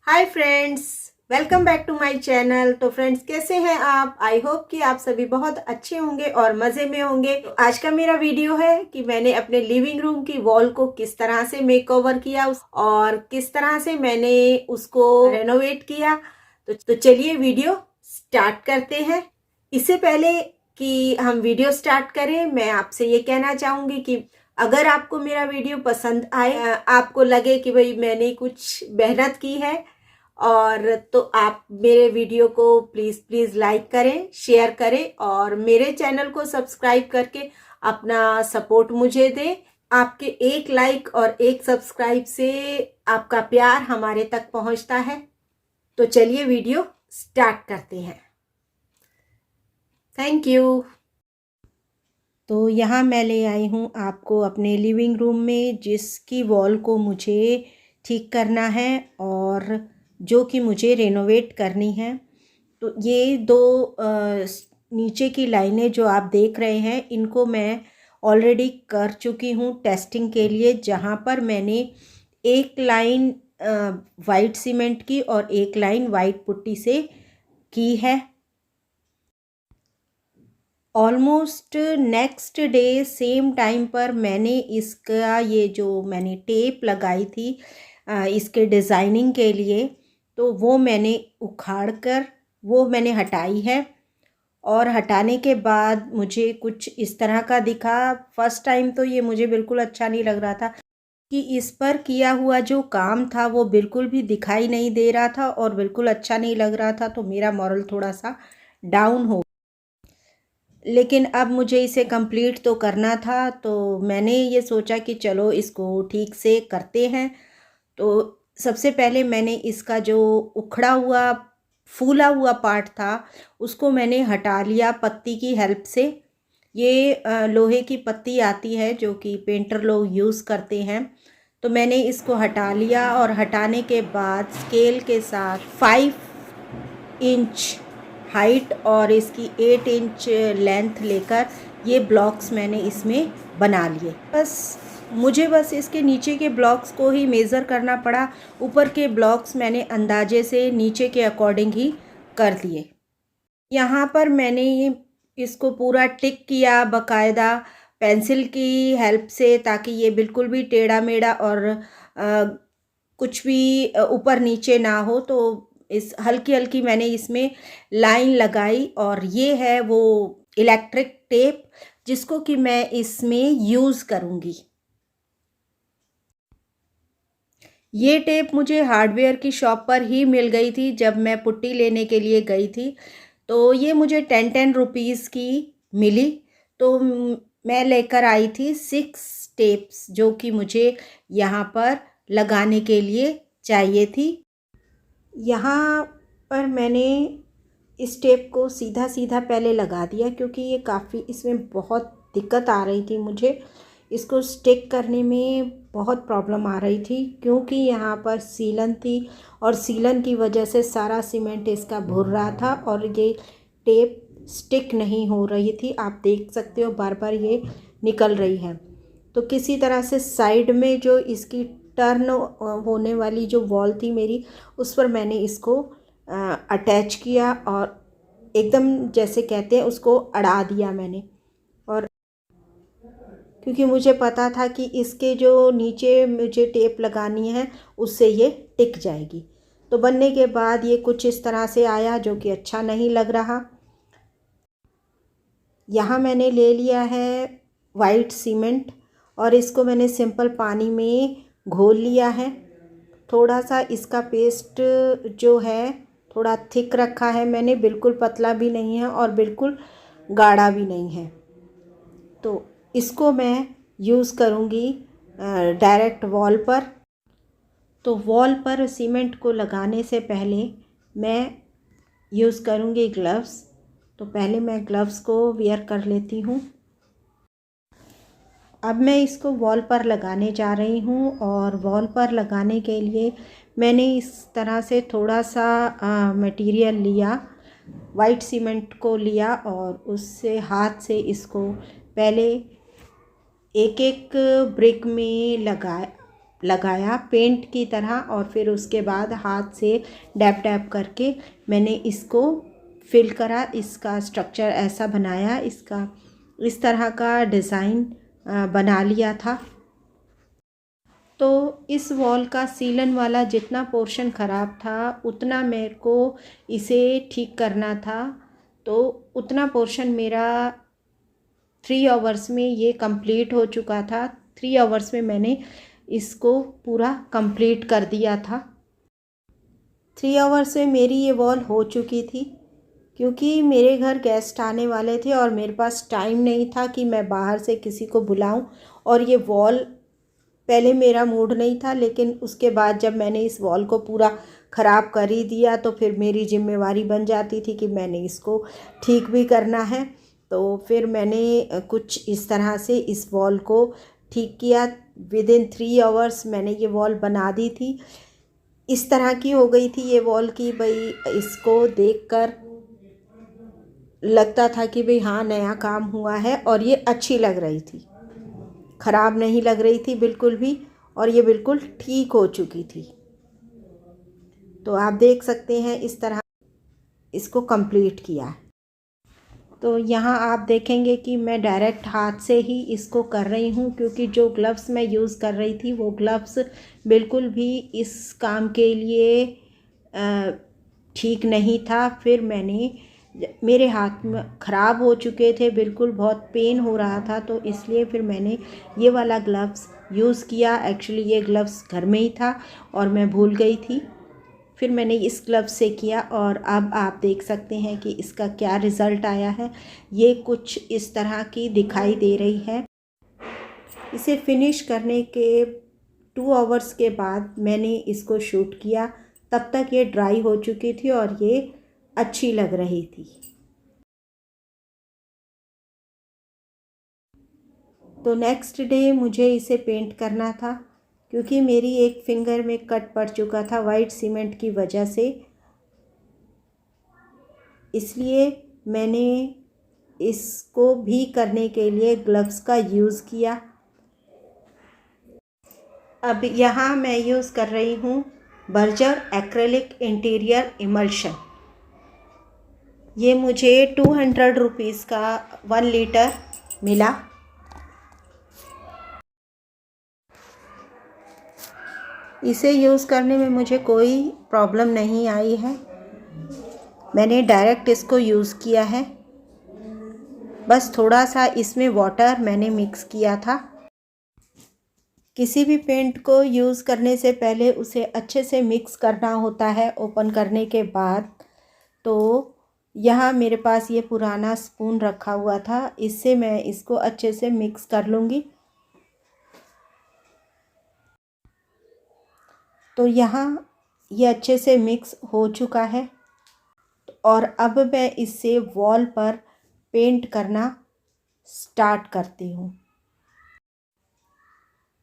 Hi friends, welcome back to my channel. तो friends, कैसे हैं आप? आई होप कि आप सभी बहुत अच्छे होंगे और मज़े में होंगे। तो आज का मेरा वीडियो है कि मैंने अपने लिविंग रूम की वॉल को किस तरह से मेकओवर किया और किस तरह से मैंने उसको रेनोवेट किया। तो चलिए वीडियो स्टार्ट करते हैं। इससे पहले कि हम वीडियो स्टार्ट करें, मैं आपसे ये कहना चाहूँगी कि अगर आपको मेरा वीडियो पसंद आए, आपको लगे कि भाई मैंने कुछ मेहनत की है और तो आप मेरे वीडियो को प्लीज़ प्लीज़ लाइक करें, शेयर करें और मेरे चैनल को सब्सक्राइब करके अपना सपोर्ट मुझे दें। आपके एक लाइक और एक सब्सक्राइब से आपका प्यार हमारे तक पहुंचता है। तो चलिए वीडियो स्टार्ट करते हैं। Thank you. तो यहाँ मैं ले आई हूँ आपको अपने लिविंग रूम में, जिसकी वॉल को मुझे ठीक करना है और जो कि मुझे रेनोवेट करनी है। तो ये दो नीचे की लाइनें जो आप देख रहे हैं, इनको मैं ऑलरेडी कर चुकी हूँ टेस्टिंग के लिए, जहाँ पर मैंने एक लाइन वाइट सीमेंट की और एक लाइन वाइट पुट्टी से की है। Almost next day same time पर मैंने इसका ये जो मैंने टेप लगाई थी इसके डिज़ाइनिंग के लिए, तो वो मैंने उखाड़ कर वो मैंने हटाई है। और हटाने के बाद मुझे कुछ इस तरह का दिखा। फर्स्ट टाइम तो ये मुझे बिल्कुल अच्छा नहीं लग रहा था कि इस पर किया हुआ जो काम था वो बिल्कुल भी दिखाई नहीं दे रहा था और बिल्कुल अच्छा नहीं लग रहा था। तो मेरा मॉरल थोड़ा सा डाउन हो, लेकिन अब मुझे इसे कंप्लीट तो करना था। तो मैंने ये सोचा कि चलो इसको ठीक से करते हैं। तो सबसे पहले मैंने इसका जो उखड़ा हुआ फूला हुआ पार्ट था उसको मैंने हटा लिया पत्ती की हेल्प से। ये लोहे की पत्ती आती है जो कि पेंटर लोग यूज़ करते हैं। तो मैंने इसको हटा लिया और हटाने के बाद स्केल के साथ 5 इंच हाइट और इसकी 8 इंच लेंथ लेकर ये ब्लॉक्स मैंने इसमें बना लिए। बस इसके नीचे के ब्लॉक्स को ही मेज़र करना पड़ा। ऊपर के ब्लॉक्स मैंने अंदाजे से नीचे के अकॉर्डिंग ही कर दिए। यहाँ पर मैंने ये इसको पूरा टिक किया बाकायदा पेंसिल की हेल्प से, ताकि ये बिल्कुल भी टेढ़ा मेढ़ा और कुछ भी ऊपर नीचे ना हो। तो इस हल्की हल्की मैंने इसमें लाइन लगाई और ये है वो इलेक्ट्रिक टेप जिसको कि मैं इसमें यूज़ करूँगी। ये टेप मुझे हार्डवेयर की शॉप पर ही मिल गई थी जब मैं पुट्टी लेने के लिए गई थी। तो ये मुझे 10 की मिली। तो मैं लेकर आई थी 6 टेप्स जो कि मुझे यहाँ पर लगाने के लिए चाहिए थी। यहाँ पर मैंने इस टेप को सीधा सीधा पहले लगा दिया, क्योंकि ये काफ़ी इसमें बहुत दिक्कत आ रही थी मुझे। इसको स्टिक करने में बहुत प्रॉब्लम आ रही थी, क्योंकि यहाँ पर सीलन थी और सीलन की वजह से सारा सीमेंट इसका भुर रहा था और ये टेप स्टिक नहीं हो रही थी। आप देख सकते हो बार बार ये निकल रही है। तो किसी तरह से साइड में जो इसकी टर्न होने वाली जो वॉल थी मेरी, उस पर मैंने इसको अटैच किया और एकदम जैसे कहते हैं उसको अड़ा दिया मैंने। और क्योंकि मुझे पता था कि इसके जो नीचे मुझे टेप लगानी है उससे ये टिक जाएगी। तो बनने के बाद ये कुछ इस तरह से आया, जो कि अच्छा नहीं लग रहा। यहाँ मैंने ले लिया है वाइट सीमेंट और इसको मैंने सिंपल पानी में घोल लिया है। थोड़ा सा इसका पेस्ट जो है थोड़ा थिक रखा है मैंने, बिल्कुल पतला भी नहीं है और बिल्कुल गाढ़ा भी नहीं है। तो इसको मैं यूज़ करूँगी डायरेक्ट वॉल पर। तो वॉल पर सीमेंट को लगाने से पहले मैं यूज़ करूँगी ग्लव्स। तो पहले मैं ग्लव्स को वेयर कर लेती हूँ। अब मैं इसको वॉल पर लगाने जा रही हूँ और वॉल पर लगाने के लिए मैंने इस तरह से थोड़ा सा मटेरियल लिया, वाइट सीमेंट को लिया और उससे हाथ से इसको पहले एक एक ब्रिक में लगाया लगाया पेंट की तरह, और फिर उसके बाद हाथ से डैप डैप करके मैंने इसको फिल करा। इसका स्ट्रक्चर ऐसा बनाया, इसका इस तरह का डिज़ाइन बना लिया था। तो इस वॉल का सीलन वाला जितना पोर्शन ख़राब था उतना मेरे को इसे ठीक करना था। तो उतना पोर्शन मेरा 3 आवर्स में ये कंप्लीट हो चुका था। 3 आवर्स में मैंने इसको पूरा कंप्लीट कर दिया था। 3 आवर्स में मेरी ये वॉल हो चुकी थी। क्योंकि मेरे घर गेस्ट आने वाले थे और मेरे पास टाइम नहीं था कि मैं बाहर से किसी को बुलाऊं, और ये वॉल पहले मेरा मूड नहीं था, लेकिन उसके बाद जब मैंने इस वॉल को पूरा ख़राब कर ही दिया तो फिर मेरी जिम्मेवारी बन जाती थी कि मैंने इसको ठीक भी करना है। तो फिर मैंने कुछ इस तरह से इस वॉल को ठीक किया। विदिन 3 आवर्स मैंने ये वॉल बना दी थी। इस तरह की हो गई थी ये वॉल कि भाई इसको देखकर लगता था कि भाई हाँ नया काम हुआ है, और ये अच्छी लग रही थी, ख़राब नहीं लग रही थी बिल्कुल भी, और ये बिल्कुल ठीक हो चुकी थी। तो आप देख सकते हैं इस तरह इसको कंप्लीट किया। तो यहाँ आप देखेंगे कि मैं डायरेक्ट हाथ से ही इसको कर रही हूँ, क्योंकि जो ग्लव्स मैं यूज़ कर रही थी वो ग्लव्स बिल्कुल भी इस काम के लिए ठीक नहीं था। फिर मैंने मेरे हाथ में ख़राब हो चुके थे, बिल्कुल बहुत पेन हो रहा था, तो इसलिए फिर मैंने ये वाला ग्लव्स यूज़ किया। एक्चुअली ये ग्लव्स घर में ही था और मैं भूल गई थी। फिर मैंने इस ग्लव्स से किया, और अब आप देख सकते हैं कि इसका क्या रिज़ल्ट आया है। ये कुछ इस तरह की दिखाई दे रही है। इसे फिनिश करने के 2 आवर्स के बाद मैंने इसको शूट किया। तब तक ये ड्राई हो चुकी थी और ये अच्छी लग रही थी। तो नेक्स्ट डे मुझे इसे पेंट करना था, क्योंकि मेरी एक फिंगर में कट पड़ चुका था वाइट सीमेंट की वजह से। इसलिए मैंने इसको भी करने के लिए ग्लव्स का यूज़ किया। अब यहाँ मैं यूज़ कर रही हूँ बर्जर एक्रेलिक इंटीरियर इमल्शन। ये मुझे 200 रुपीज़ का 1 लीटर मिला। इसे यूज़ करने में मुझे कोई प्रॉब्लम नहीं आई है। मैंने डायरेक्ट इसको यूज़ किया है, बस थोड़ा सा इसमें वाटर मैंने मिक्स किया था। किसी भी पेंट को यूज़ करने से पहले उसे अच्छे से मिक्स करना होता है ओपन करने के बाद। तो यहाँ मेरे पास ये पुराना स्पून रखा हुआ था, इससे मैं इसको अच्छे से मिक्स कर लूँगी। तो यहाँ ये अच्छे से मिक्स हो चुका है, और अब मैं इससे वॉल पर पेंट करना स्टार्ट करती हूँ।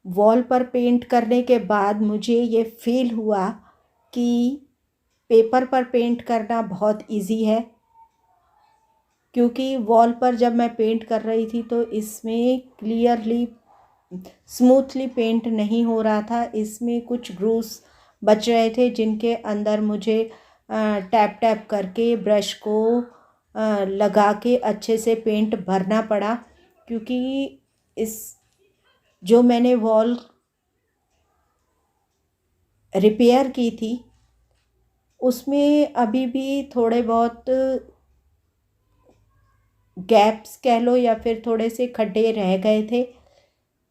वॉल पर पेंट करने के बाद मुझे ये फील हुआ कि पेपर पर पेंट करना बहुत इजी है, क्योंकि वॉल पर जब मैं पेंट कर रही थी तो इसमें क्लियरली स्मूथली पेंट नहीं हो रहा था। इसमें कुछ ग्रूव्स बच रहे थे, जिनके अंदर मुझे टैप टैप करके ब्रश को लगा के अच्छे से पेंट भरना पड़ा। क्योंकि इस जो मैंने वॉल रिपेयर की थी उसमें अभी भी थोड़े बहुत गैप्स कह लो या फिर थोड़े से खड्डे रह गए थे,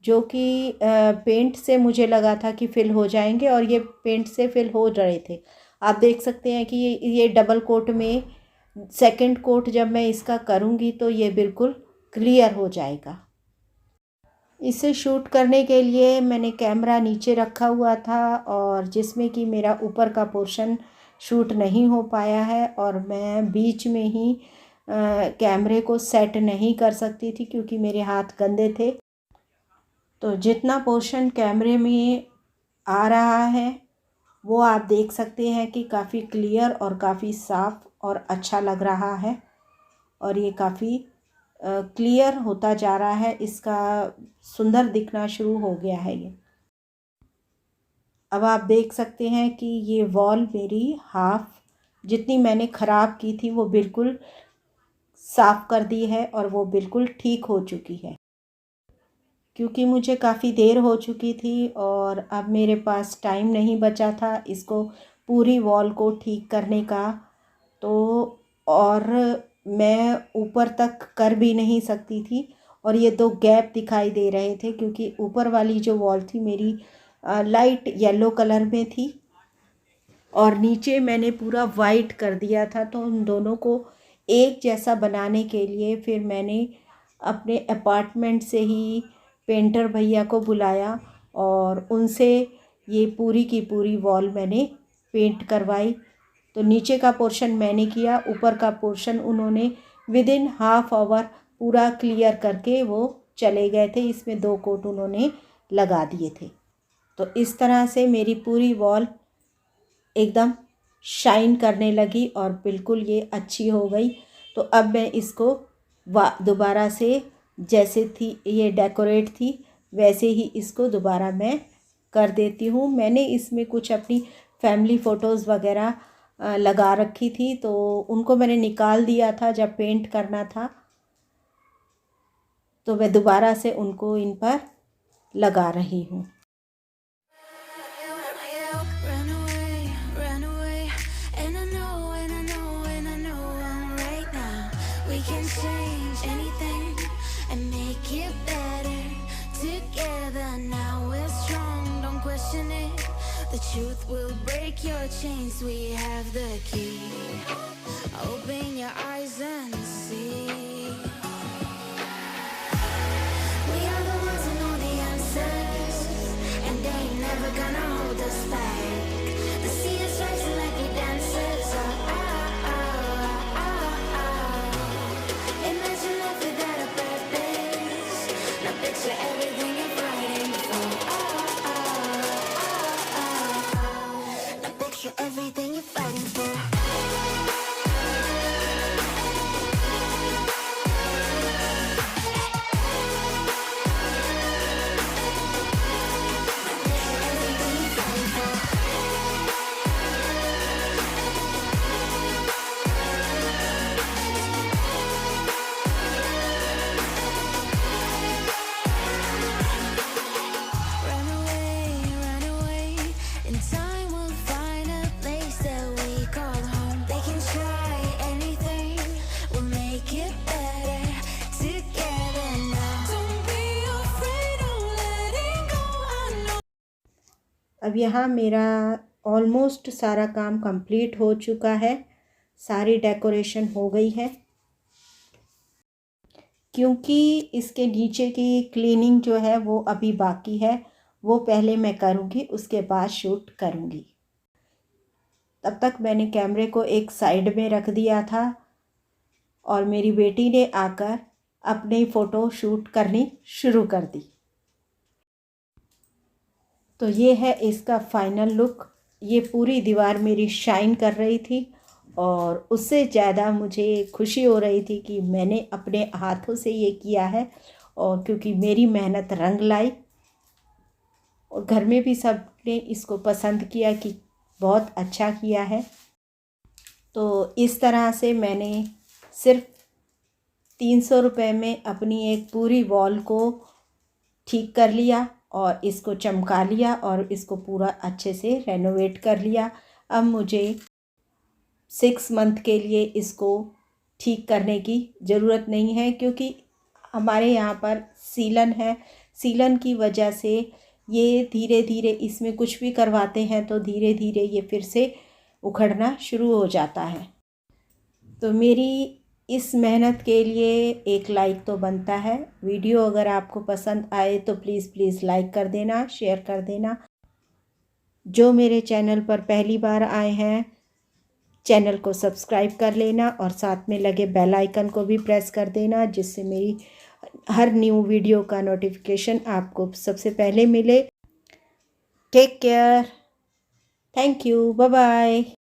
जो कि पेंट से मुझे लगा था कि फिल हो जाएंगे, और ये पेंट से फिल हो रहे थे। आप देख सकते हैं कि ये डबल कोट में सेकंड कोट जब मैं इसका करूँगी तो ये बिल्कुल क्लियर हो जाएगा। इसे शूट करने के लिए मैंने कैमरा नीचे रखा हुआ था, और जिसमें कि मेरा ऊपर का पोर्शन शूट नहीं हो पाया है, और मैं बीच में ही कैमरे को सेट नहीं कर सकती थी क्योंकि मेरे हाथ गंदे थे। तो जितना पोर्शन कैमरे में आ रहा है वो आप देख सकते हैं कि काफ़ी क्लियर और काफ़ी साफ़ और अच्छा लग रहा है, और ये काफ़ी क्लियर होता जा रहा है, इसका सुंदर दिखना शुरू हो गया है ये। अब आप देख सकते हैं कि ये वॉल मेरी हाफ जितनी मैंने ख़राब की थी वो बिल्कुल साफ़ कर दी है और वो बिल्कुल ठीक हो चुकी है। क्योंकि मुझे काफ़ी देर हो चुकी थी और अब मेरे पास टाइम नहीं बचा था इसको पूरी वॉल को ठीक करने का, तो और मैं ऊपर तक कर भी नहीं सकती थी और ये दो गैप दिखाई दे रहे थे क्योंकि ऊपर वाली जो वॉल थी मेरी लाइट येलो कलर में थी और नीचे मैंने पूरा वाइट कर दिया था। तो उन दोनों को एक जैसा बनाने के लिए फिर मैंने अपने अपार्टमेंट से ही पेंटर भैया को बुलाया और उनसे ये पूरी की पूरी वॉल मैंने पेंट करवाई। तो नीचे का पोर्शन मैंने किया, ऊपर का पोर्शन उन्होंने विदिन हाफ आवर पूरा क्लियर करके वो चले गए थे। इसमें 2 कोट उन्होंने लगा दिए थे। तो इस तरह से मेरी पूरी वॉल एकदम शाइन करने लगी और बिल्कुल ये अच्छी हो गई। तो अब मैं इसको दोबारा से जैसे थी ये डेकोरेट थी वैसे ही इसको दोबारा मैं कर देती हूँ। मैंने इसमें कुछ अपनी फैमिली फ़ोटोज़ वगैरह लगा रखी थी तो उनको मैंने निकाल दिया था जब पेंट करना था, तो मैं दोबारा से उनको इन पर लगा रही हूँ। The truth will break your chains. We have the key. Open your eyes and see. We are the ones who know the answers, and they ain't never gonna hold us back. The sea is rising like we dancers. Imagine life without a purpose. Now picture everything you're fighting for. Everything you're fighting for. अब यहाँ मेरा almost सारा काम complete हो चुका है, सारी decoration हो गई है। क्योंकि इसके नीचे की क्लीनिंग जो है वो अभी बाकी है, वो पहले मैं करूँगी उसके बाद शूट करूँगी। तब तक मैंने कैमरे को एक साइड में रख दिया था और मेरी बेटी ने आकर अपनी फ़ोटो शूट करनी शुरू कर दी। तो ये है इसका फाइनल लुक। ये पूरी दीवार मेरी शाइन कर रही थी और उससे ज़्यादा मुझे खुशी हो रही थी कि मैंने अपने हाथों से ये किया है और क्योंकि मेरी मेहनत रंग लाई और घर में भी सब ने इसको पसंद किया कि बहुत अच्छा किया है। तो इस तरह से मैंने सिर्फ 300 रुपये में अपनी एक पूरी वॉल को ठीक कर लिया और इसको चमका लिया और इसको पूरा अच्छे से रेनोवेट कर लिया। अब मुझे 6 मंथ के लिए इसको ठीक करने की ज़रूरत नहीं है क्योंकि हमारे यहाँ पर सीलन है। सीलन की वजह से ये धीरे धीरे इसमें कुछ भी करवाते हैं तो धीरे धीरे ये फिर से उखड़ना शुरू हो जाता है। तो मेरी इस मेहनत के लिए एक लाइक तो बनता है। वीडियो अगर आपको पसंद आए तो प्लीज़ लाइक कर देना, शेयर कर देना। जो मेरे चैनल पर पहली बार आए हैं चैनल को सब्सक्राइब कर लेना और साथ में लगे बेल आइकन को भी प्रेस कर देना जिससे मेरी हर न्यू वीडियो का नोटिफिकेशन आपको सबसे पहले मिले। Take care, thank you, bye bye.